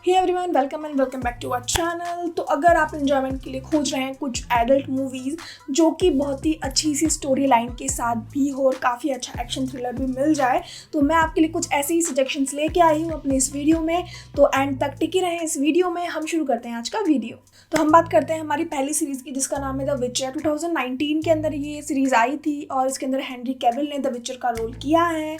Hey everyone, welcome back to our channel. तो अगर आप एंजॉयमेंट के लिए खोज रहे हैं कुछ एडल्ट मूवीज़ जो कि बहुत ही अच्छी सी स्टोरी लाइन के साथ भी हो और काफ़ी अच्छा एक्शन थ्रिलर भी मिल जाए, तो मैं आपके लिए कुछ ऐसे ही सजेशंस लेके आई हूँ अपने इस वीडियो में। तो एंड तक टिके रहें इस वीडियो में। हम शुरू करते हैं आज का वीडियो। तो हम बात करते हैं हमारी पहली सीरीज़ की, जिसका नाम है द विचर। 2019 के अंदर ये सीरीज़ आई थी और इसके अंदर हेनरी कैविल ने द विचर का रोल किया है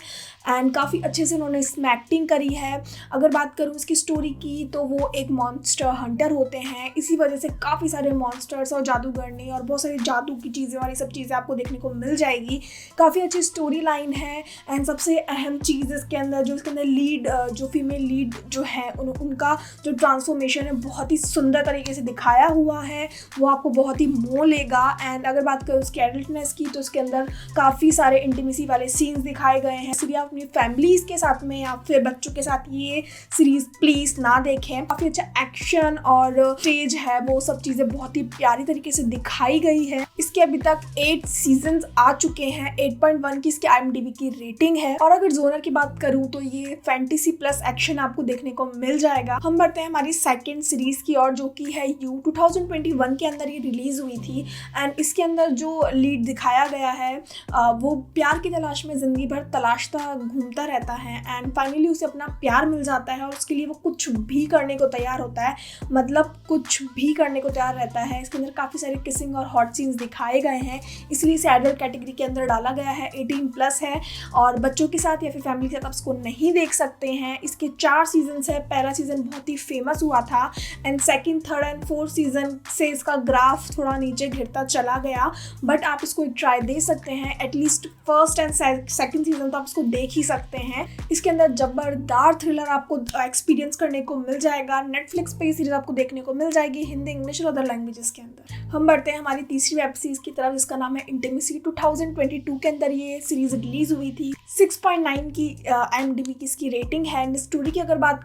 एंड काफ़ी अच्छे से उन्होंने इसमें एक्टिंग करी है। अगर बात करूँ इसकी स्टोरी की, तो वो एक मॉन्स्टर हंटर होते हैं। इसी वजह से काफ़ी सारे मॉन्स्टर्स और जादूगरनी और बहुत सारी जादू की चीज़ें और ये सब चीज़ें आपको देखने को मिल जाएगी। काफ़ी अच्छी स्टोरी लाइन है एंड सबसे अहम चीज़ इसके अंदर जो लीड जो फीमेल लीड जो है उनका जो ट्रांसफॉर्मेशन है बहुत ही सुंदर तरीके से दिखाया हुआ है, वो आपको बहुत ही मोह लेगा। एंड अगर बात करूँ उसकी एडल्टनेस की, तो उसके अंदर काफ़ी सारे इंटीमेसी वाले सीन्स दिखाए गए हैं। इसलिए आप अपनी फैमिलीज़ के साथ में या फिर बच्चों के साथ ये सीरीज़ प्लीज़ ना देखें। काफ़ी अच्छा एक्शन और स्टेज है, वो सब चीज़ें बहुत ही प्यारी तरीके से दिखाई गई है। इसके अभी तक 8 सीजन्स आ चुके हैं। 8.1 की इसकी IMDb की रेटिंग है। और अगर जोनर की बात करूँ तो ये फैंटेसी प्लस एक्शन आपको देखने को मिल जाएगा। हम बढ़ते हैं हमारी सेकंड सीरीज़ की और जो कि है यू। 2021 के अंदर ये रिलीज हुई थी एंड इसके अंदर जो लीड दिखाया गया है वो प्यार की तलाश में ज़िंदगी भर तलाशता घूमता रहता है एंड फाइनली उसे अपना प्यार मिल जाता है और उसके लिए वो कुछ भी करने को तैयार होता है, मतलब कुछ भी करने को तैयार रहता है। इसके अंदर काफ़ी सारे किसिंग और हॉट सीन्स दिखाए गए हैं, इसलिए इसे एडल्ट कैटेगरी के अंदर डाला गया है। 18+ है और बच्चों के साथ या फिर फैमिली के साथ आप इसको नहीं देख सकते हैं। इसके 4 सीजन्स है। पहला सीजन बहुत ही फेमस हुआ था and second, third and fourth season से इसका ग्राफ थोड़ा नीचे गिरता चला गया, बट आप इसको एक ट्राई दे सकते हैं। At least first and second season तो आप इसको देख ही सकते हैं। इसके अंदर जबरदार थ्रिलर आपको एक्सपीरियंस करने को मिल जाएगा। नेटफ्लिक्स पे ये सीरीज आपको देखने को मिल जाएगी, हिंदी, इंग्लिश और अदर लैंग्वेजेस के अंदर। हम बढ़ते हैं हमारी तीसरी वेब सीरीज की तरफ, जिसका नाम है इंटीमेसी। 2022 के अंदर ये सीरीज रिलीज हुई थी। 6.9 की IMDb की इसकी रेटिंग है। स्टोरी की अगर बात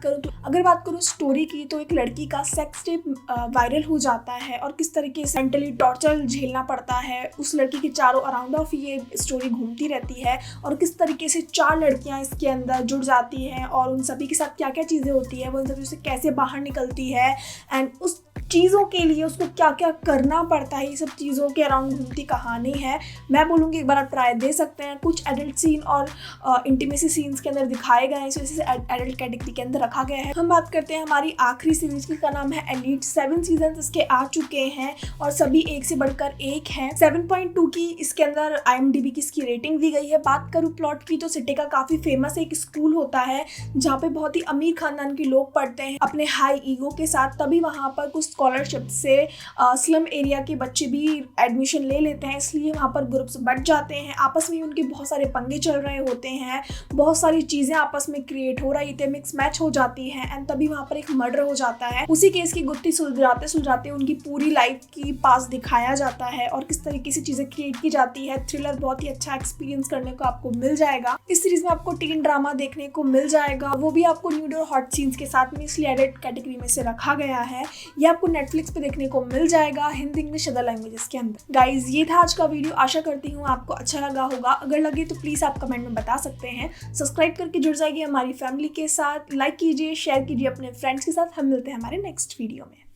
करूँ स्टोरी की, तो एक लड़की का सेक्स टेप वायरल हो जाता है और किस तरीके से मेंटली टॉर्चर झेलना पड़ता है उस लड़की के चारों अराउंड ऑफ ये स्टोरी घूमती रहती है और किस तरीके से 4 लड़कियां इसके अंदर जुड़ जाती हैं और उन सभी के साथ क्या क्या चीज़ें होती है, वो इन सभी से कैसे बाहर निकलती है एंड उस चीज़ों के लिए उसको क्या क्या करना पड़ता है, ये सब चीज़ों के अराउंड घूमती कहानी है। मैं बोलूँगी एक बार आप ट्राई दे सकते हैं। कुछ एडल्ट सीन और इंटीमेसी सीन्स के अंदर दिखाए गए हैं, इस वजह से एडल्ट कैटेगरी के अंदर रखा गया है। हम बात करते हैं हमारी आखिरी सीरीज की, का नाम है एलीट। 7 सीजन इसके आ चुके हैं और सभी एक से बढ़कर एक हैं। 7.2 की इसके अंदर IMDb की इसकी रेटिंग दी गई है। बात करूँ प्लॉट की, तो सिटी का काफ़ी फेमस एक स्कूल होता है जहाँ पे बहुत ही अमीर खानदान के लोग पढ़ते हैं अपने हाई ईगो के साथ। तभी वहाँ पर कुछ स्कॉलरशिप से स्लम एरिया के बच्चे भी एडमिशन ले लेते हैं, इसलिए वहाँ पर ग्रुप्स बढ़ जाते हैं। आपस में उनके बहुत सारे पंगे चल रहे होते हैं, बहुत सारी चीज़ें आपस में क्रिएट हो रही थी, मिक्स मैच हो जाती है एंड तभी वहाँ पर एक मर्डर हो जाता है। उसी केस की गुत्थी सुलझाते उनकी पूरी लाइफ की पास दिखाया जाता है और किस तरीके से चीज़ें क्रिएट की जाती है। थ्रिलर बहुत ही अच्छा एक्सपीरियंस करने को आपको मिल जाएगा। इस सीरीज में आपको टीन ड्रामा देखने को मिल जाएगा, वो भी आपको न्यूड और हॉट सीन्स के साथ में, इसलिए एडल्ट कैटेगरी में से रखा गया है। ये आपको नेटफ्लिक्स पे देखने को मिल जाएगा, हिंदी, इंग्लिश, अदर लैंग्वेजेस के अंदर। गाइज, ये था आज का वीडियो। आशा करती हूँ आपको अच्छा लगा होगा। अगर लगे तो प्लीज़ आप कमेंट में बता सकते हैं। सब्सक्राइब करके जुड़ जाइए हमारी फैमिली के साथ। लाइक कीजिए, शेयर कीजिए अपने फ्रेंड्स के साथ। हम मिलते हैं हमारे नेक्स्ट वीडियो में।